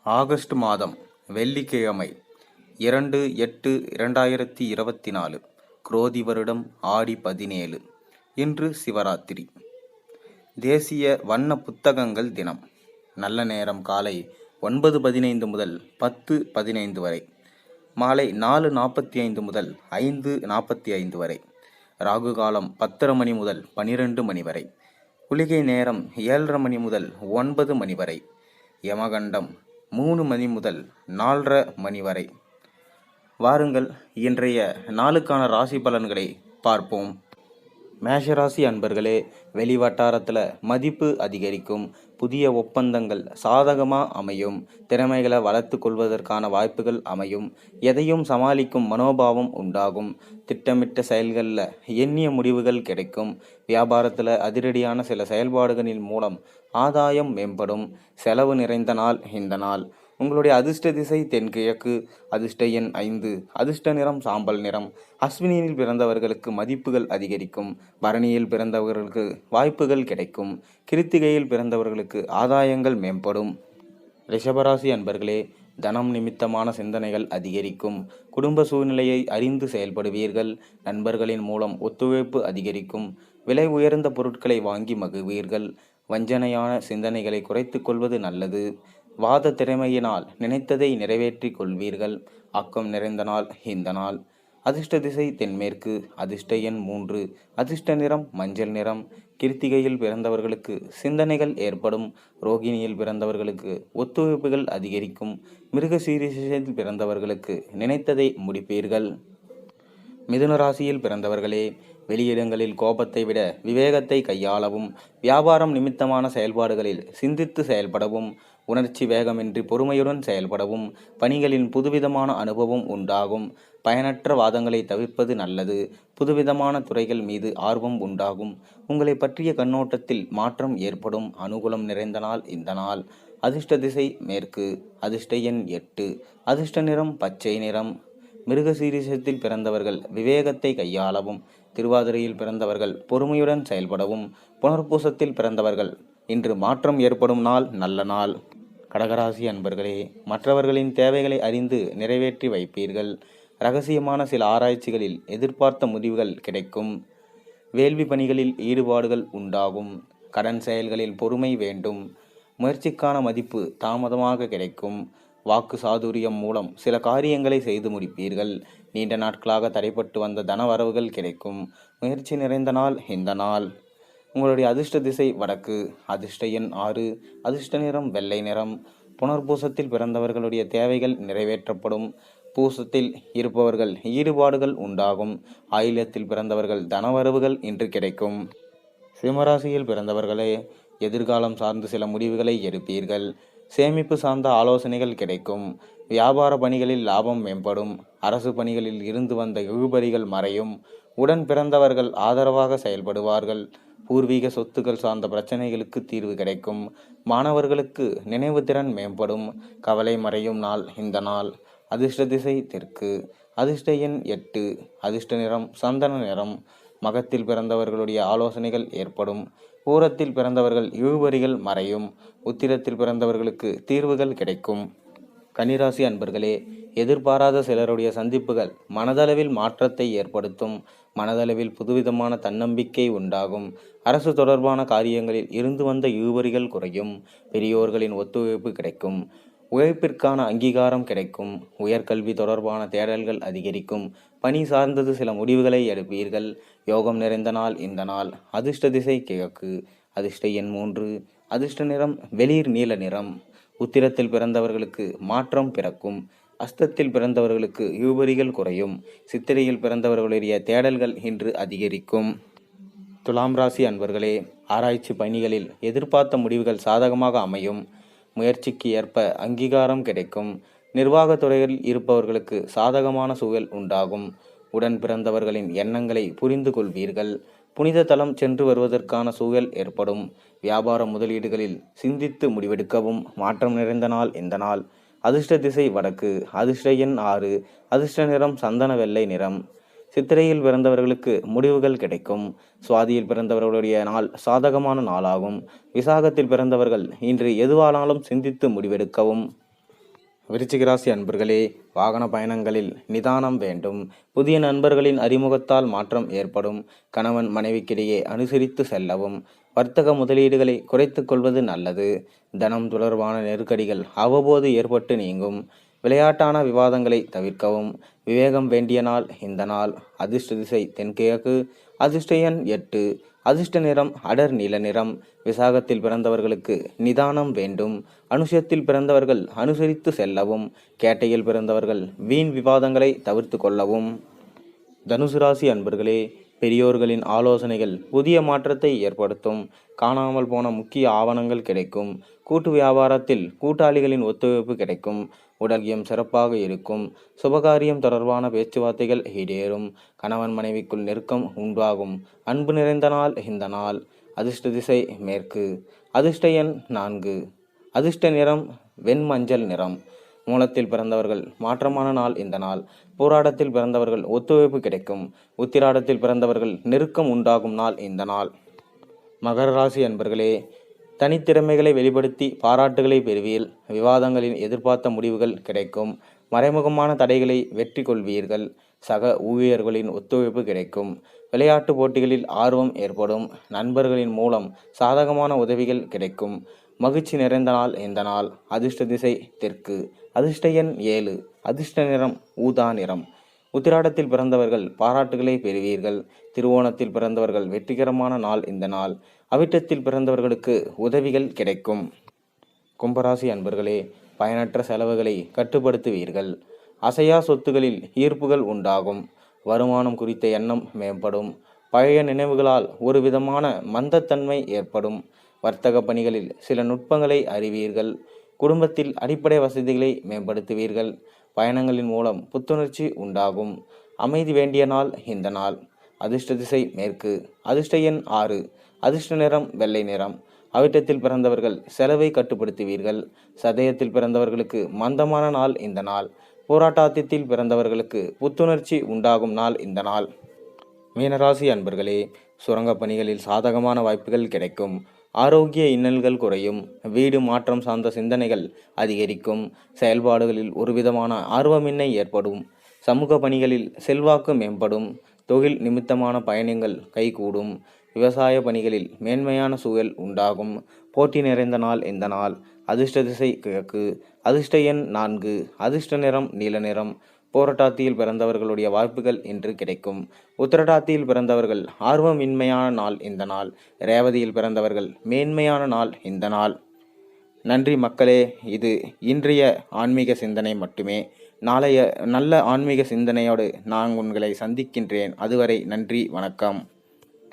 August மாதம் வெள்ளிக்கிழமை 2/8/2024 குரோதி வருடம் ஆடி 17. இன்று சிவராத்திரி. தேசிய வண்ண புத்தகங்கள் தினம். நல்ல நேரம் காலை 9:15 முதல் 10:15 வரை, மாலை 4:45 முதல் 5:45 வரை, ராகு காலம் 10:30 மணி முதல் 12 மணி வரை, குளிகை நேரம் 7:30 மணி முதல் 9 மணி வரை, யமகண்டம் 3 மணி முதல் 4:30 மணி வரை. வாருங்கள் இன்றைய நாளுக்கான ராசி பலன்களை பார்ப்போம். மேஷராசி அன்பர்களே, வெளி வட்டாரத்தில் மதிப்பு அதிகரிக்கும். புதிய ஒப்பந்தங்கள் சாதகமாக அமையும். திறமைகளை வளர்த்து கொள்வதற்கான வாய்ப்புகள் அமையும். எதையும் சமாளிக்கும் மனோபாவம் உண்டாகும். திட்டமிட்ட செயல்களில் எண்ணிய முடிவுகள் கிடைக்கும். வியாபாரத்தில் அதிரடியான சில செயல்பாடுகளின் மூலம் ஆதாயம் மேம்படும். செலவு நிறைந்த நாள் இந்த நாள். உங்களுடைய அதிர்ஷ்ட திசை தென்கிழக்கு. அதிர்ஷ்ட எண் 5. அதிர்ஷ்ட நிறம் சாம்பல் நிறம். அஸ்வினியில் பிறந்தவர்களுக்கு மதிப்புகள் அதிகரிக்கும். பரணியில் பிறந்தவர்களுக்கு வாய்ப்புகள் கிடைக்கும். கிருத்திகையில் பிறந்தவர்களுக்கு ஆதாயங்கள் மேம்படும். ரிஷபராசி அன்பர்களே, தனம் நிமித்தமான சிந்தனைகள் அதிகரிக்கும். குடும்ப சூழ்நிலையை அறிந்து செயல்படுவீர்கள். நண்பர்களின் மூலம் ஒத்துழைப்பு அதிகரிக்கும். விலை உயர்ந்த பொருட்களை வாங்கி மகிழ்வீர்கள். வஞ்சனையான சிந்தனைகளை குறைத்து கொள்வது நல்லது. வாத திறமையினால் நினைத்ததை நிறைவேற்றி கொள்வீர்கள். ஆக்கம் நிறைந்த நாள் இந்த நாள். அதிர்ஷ்ட திசை தென்மேற்கு. அதிர்ஷ்ட எண் 3. அதிர்ஷ்ட நிறம் மஞ்சள் நிறம். கிருத்திகையில் பிறந்தவர்களுக்கு சிந்தனைகள் ஏற்படும். ரோகிணியில் பிறந்தவர்களுக்கு ஒத்துழைப்புகள் அதிகரிக்கும். மிருகசீரிஷத்தில் பிறந்தவர்களுக்கு நினைத்ததை முடிப்பீர்கள். மிதுன ராசியில் பிறந்தவர்களே, வெளியிடங்களில் கோபத்தை விட விவேகத்தை கையாளவும், வியாபாரம் நிமித்தமான செயல்பாடுகளில் சிந்தித்து செயல்படவும், உணர்ச்சி வேகமின்றி பொறுமையுடன் செயல்படவும், பணிகளின் புதுவிதமான அனுபவம் உண்டாகும். பயனற்ற வாதங்களை தவிர்ப்பது நல்லது. புதுவிதமான துறைகள் மீது ஆர்வம் உண்டாகும். உங்களை பற்றிய கண்ணோட்டத்தில் மாற்றம் ஏற்படும். அனுகூலம் நிறைந்த நாள் இந்த நாள். அதிர்ஷ்ட திசை மேற்கு. அதிர்ஷ்ட எண் 8. அதிர்ஷ்ட நிறம் பச்சை நிறம். மிருகசீரிஷத்தில் பிறந்தவர்கள் விவேகத்தை கையாளவும், திருவாதிரையில் பிறந்தவர்கள் பொறுமையுடன் செயல்படவும், புனர்பூசத்தில் பிறந்தவர்கள் இன்று மாற்றம் ஏற்படும் நாள் நல்ல நாள். கடகராசி அன்பர்களே, மற்றவர்களின் தேவைகளை அறிந்து நிறைவேற்றி வைப்பீர்கள். இரகசியமான சில ஆராய்ச்சிகளில் எதிர்பார்த்த முடிவுகள் கிடைக்கும். வேள்வி பணிகளில் ஈடுபாடுகள் உண்டாகும். கடன் செயல்களில் பொறுமை வேண்டும். முயற்சிக்கான மதிப்பு தாமதமாக கிடைக்கும். வாக்கு சாதுரியம் மூலம் சில காரியங்களை செய்து முடிப்பீர்கள். நீண்ட நாட்களாக தடைப்பட்டு வந்த தனவரவுகள் கிடைக்கும். முயற்சி நிறைந்த நாள் இந்த நாள். உங்களுடைய அதிர்ஷ்ட திசை வடக்கு. அதிர்ஷ்ட எண் 6. அதிர்ஷ்ட நிறம் வெள்ளை நிறம். புனர்பூசத்தில் பிறந்தவர்களுடைய தேவைகள் நிறைவேற்றப்படும். பூசத்தில் இருப்பவர்கள் ஈடுபாடுகள் உண்டாகும். ஆயில்யத்தில் பிறந்தவர்கள் தனவரவுகள் இன்று கிடைக்கும். சிம்மராசியில் பிறந்தவர்களே, எதிர்காலம் சார்ந்து சில முடிவுகளை எடுப்பீர்கள். சேமிப்பு சார்ந்த ஆலோசனைகள் கிடைக்கும். வியாபார பணிகளில் லாபம் மேம்படும். அரசு பணிகளில் இருந்து வந்த இழுபறிகள் மறையும். உடன் பிறந்தவர்கள் ஆதரவாக செயல்படுவார்கள். பூர்வீக சொத்துக்கள் சார்ந்த பிரச்சனைகளுக்கு தீர்வு கிடைக்கும். மாணவர்களுக்கு நினைவு திறன் மேம்படும். கவலை மறையும் நாள் இந்த நாள். அதிர்ஷ்ட திசை தெற்கு. அதிர்ஷ்ட எண் 8. அதிர்ஷ்ட நிறம் சந்தன நிறம். மகத்தில் பிறந்தவர்களுடைய ஆலோசனைகள் ஏற்படும். பூரத்தில் பிறந்தவர்கள் இழுபறிகள் மறையும். உத்திரத்தில் பிறந்தவர்களுக்கு தீர்வுகள் கிடைக்கும். கன்னிராசி அன்பர்களே, எதிர்பாராத சிலருடைய சந்திப்புகள் மனதளவில் மாற்றத்தை ஏற்படுத்தும். மனதளவில் புதுவிதமான தன்னம்பிக்கை உண்டாகும். அரசு தொடர்பான காரியங்களில் இருந்து வந்த இழுபறிகள் குறையும். பெரியோர்களின் ஒத்துழைப்பு கிடைக்கும். உழைப்பிற்கான அங்கீகாரம் கிடைக்கும். உயர்கல்வி தொடர்பான தேடல்கள் அதிகரிக்கும். பணி சார்ந்தது சில முடிவுகளை எடுப்பீர்கள். யோகம் நிறைந்த நாள் இந்த நாள். அதிர்ஷ்ட திசை கிழக்கு. அதிர்ஷ்ட எண் 3. அதிர்ஷ்ட நிறம் வெளிர் நீல நிறம். உத்திரத்தில் பிறந்தவர்களுக்கு மாற்றம் பிறக்கும். அஸ்தத்தில் பிறந்தவர்களுக்கு இழுபறிகள் குறையும். சித்திரையில் பிறந்தவர்களுடைய தேடல்கள் இன்று அதிகரிக்கும். துலாம் ராசி அன்பர்களே, ஆராய்ச்சி பணிகளில் எதிர்பார்த்த முடிவுகள் சாதகமாக அமையும். முயற்சிக்கு ஏற்ப அங்கீகாரம் கிடைக்கும். நிர்வாகத் துறையில் இருப்பவர்களுக்கு சாதகமான சூழல் உண்டாகும். உடன் பிறந்தவர்களின் எண்ணங்களை புரிந்து கொள்வீர்கள். புனித தலம் சென்று வருவதற்கான சூழல் ஏற்படும். வியாபார முதலீடுகளில் சிந்தித்து முடிவெடுக்கவும். மாற்றம் நிறைந்த நாள் இந்த நாள். அதிர்ஷ்ட திசை வடக்கு. அதிர்ஷ்ட எண் 6. அதிர்ஷ்ட நிறம் சந்தன வெள்ளை நிறம். சித்திரையில் பிறந்தவர்களுக்கு முடிவுகள் கிடைக்கும். சுவாதியில் பிறந்தவர்களுடைய நாள் சாதகமான நாளாகும். விசாகத்தில் பிறந்தவர்கள் இன்று எதுவானாலும் சிந்தித்து முடிவெடுக்கவும். விருச்சிக ராசி அன்பர்களே, வாகன பயணங்களில் நிதானம் வேண்டும். புதிய நண்பர்களின் அறிமுகத்தால் மாற்றம் ஏற்படும். கணவன் மனைவிக்கிடையே அனுசரித்து செல்லவும். வர்த்தக முதலீடுகளை குறைத்துக் கொள்வது நல்லது. தனம் தொடர்பான நெருக்கடிகள் அவ்வப்போது ஏற்பட்டு நீங்கும். விளையாட்டான விவாதங்களை தவிர்க்கவும். விவேகம் வேண்டிய நாள் இந்த நாள். அதிர்ஷ்ட திசை தென்கிழக்கு. அதிர்ஷ்ட எண் 8. அதிர்ஷ்ட நிறம் அடர் நீல நிறம். விசாகத்தில் பிறந்தவர்களுக்கு நிதானம் வேண்டும். அனுஷத்தில் பிறந்தவர்கள் அனுசரித்து செல்லவும். கேட்டையில் பிறந்தவர்கள் வீண் விவாதங்களை தவிர்த்து கொள்ளவும். தனுசு ராசி அன்பர்களே, பெரியோர்களின் ஆலோசனைகள் புதிய மாற்றத்தை ஏற்படுத்தும். காணாமல் போன முக்கிய ஆவணங்கள் கிடைக்கும். கூட்டு வியாபாரத்தில் கூட்டாளிகளின் ஒத்துழைப்பு கிடைக்கும். உடல்யம் சிறப்பாக இருக்கும். சுபகாரியம் தொடர்பான பேச்சுவார்த்தைகள் ஈடேறும். கணவன் மனைவிக்குள் நெருக்கம் உண்டாகும். அன்பு நிறைந்த நாள் இந்த நாள். அதிர்ஷ்ட திசை மேற்கு. அதிர்ஷ்ட எண் 4. அதிர்ஷ்ட நிறம் வெண்மஞ்சள் நிறம். மூலத்தில் பிறந்தவர்கள் மாற்றமான நாள் இந்த நாள். போராட்டத்தில் பிறந்தவர்கள் ஒத்துழைப்பு கிடைக்கும். உத்திராடத்தில் பிறந்தவர்கள் நெருக்கம் உண்டாகும் நாள் இந்த நாள். மகர ராசி அன்பர்களே, தனித்திறமைகளை வெளிப்படுத்தி பாராட்டுகளை பெறுவீர்கள். விவாதங்களின் எதிர்பார்த்த முடிவுகள் கிடைக்கும். மறைமுகமான தடைகளை வெற்றி கொள்வீர்கள். சக ஊழியர்களின் ஒத்துழைப்பு கிடைக்கும். விளையாட்டு போட்டிகளில் ஆர்வம் ஏற்படும். நண்பர்களின் மூலம் சாதகமான உதவிகள் கிடைக்கும். மகிழ்ச்சி நிறைந்த நாள் இந்த நாள். அதிர்ஷ்ட திசை தெற்கு. அதிர்ஷ்ட எண் 7. அதிர்ஷ்ட நிறம் ஊதா நிறம். உத்திராடத்தில் பிறந்தவர்கள் பாராட்டுகளை பெறுவீர்கள். திருவோணத்தில் பிறந்தவர்கள் வெற்றிகரமான நாள் இந்த நாள். அவிட்டத்தில் பிறந்தவர்களுக்கு உதவிகள் கிடைக்கும். கும்பராசி அன்பர்களே, பயனற்ற செலவுகளை கட்டுப்படுத்துவீர்கள். அசையா சொத்துகளில் ஈர்ப்புகள் உண்டாகும். வருமானம் குறித்த எண்ணம் மேம்படும். பழைய நினைவுகளால் ஒரு விதமான மந்தத்தன்மை ஏற்படும். வர்த்தக பணிகளில் சில நுட்பங்களை அறிவீர்கள். குடும்பத்தில் அடிப்படை வசதிகளை மேம்படுத்துவீர்கள். பயணங்களின் மூலம் புத்துணர்ச்சி உண்டாகும். அமைதி வேண்டிய நாள் இந்த நாள். அதிர்ஷ்ட திசை மேற்கு. அதிர்ஷ்ட எண் 6. அதிர்ஷ்ட நிறம் வெள்ளை நிறம். அவிட்டத்தில் பிறந்தவர்கள் செலவை கட்டுப்படுத்துவீர்கள். சதயத்தில் பிறந்தவர்களுக்கு மந்தமான நாள் இந்த நாள். போராட்டத்தில் பிறந்தவர்களுக்கு புத்துணர்ச்சி உண்டாகும் நாள் இந்த நாள். மீனராசி அன்பர்களே, சுரங்கப் பணிகளில் சாதகமான வாய்ப்புகள் கிடைக்கும். ஆரோக்கிய இன்னல்கள் குறையும். வீடு மாற்றம் சார்ந்த சிந்தனைகள் அதிகரிக்கும். செயல்பாடுகளில் ஒருவிதமான ஆர்வமின்மை ஏற்படும். சமூக பணிகளில் செல்வாக்கு மேம்படும். தொழில் நிமித்தமான பயணங்கள் கைகூடும். விவசாய பணிகளில் மேன்மையான சூழல் உண்டாகும். போட்டி நிறைந்த நாள் இந்த நாள். அதிர்ஷ்ட திசை கிழக்கு. அதிர்ஷ்ட எண் 4. அதிர்ஷ்ட நிறம் நீல நிறம். போராட்டத்தில் பிறந்தவர்களுடைய வாய்ப்புகள் இன்று கிடைக்கும். உத்திரட்டாதியில் பிறந்தவர்கள் ஆர்வமின்மையான நாள் இந்த நாள். ரேவதியில் பிறந்தவர்கள் மேன்மையான நாள் இந்த நாள். நன்றி மக்களே, இது இன்றைய ஆன்மீக சிந்தனை மட்டுமே. நாளைய நல்ல ஆன்மீக சிந்தனையோடு நான் உங்களை சந்திக்கின்றேன். அதுவரை நன்றி, வணக்கம்.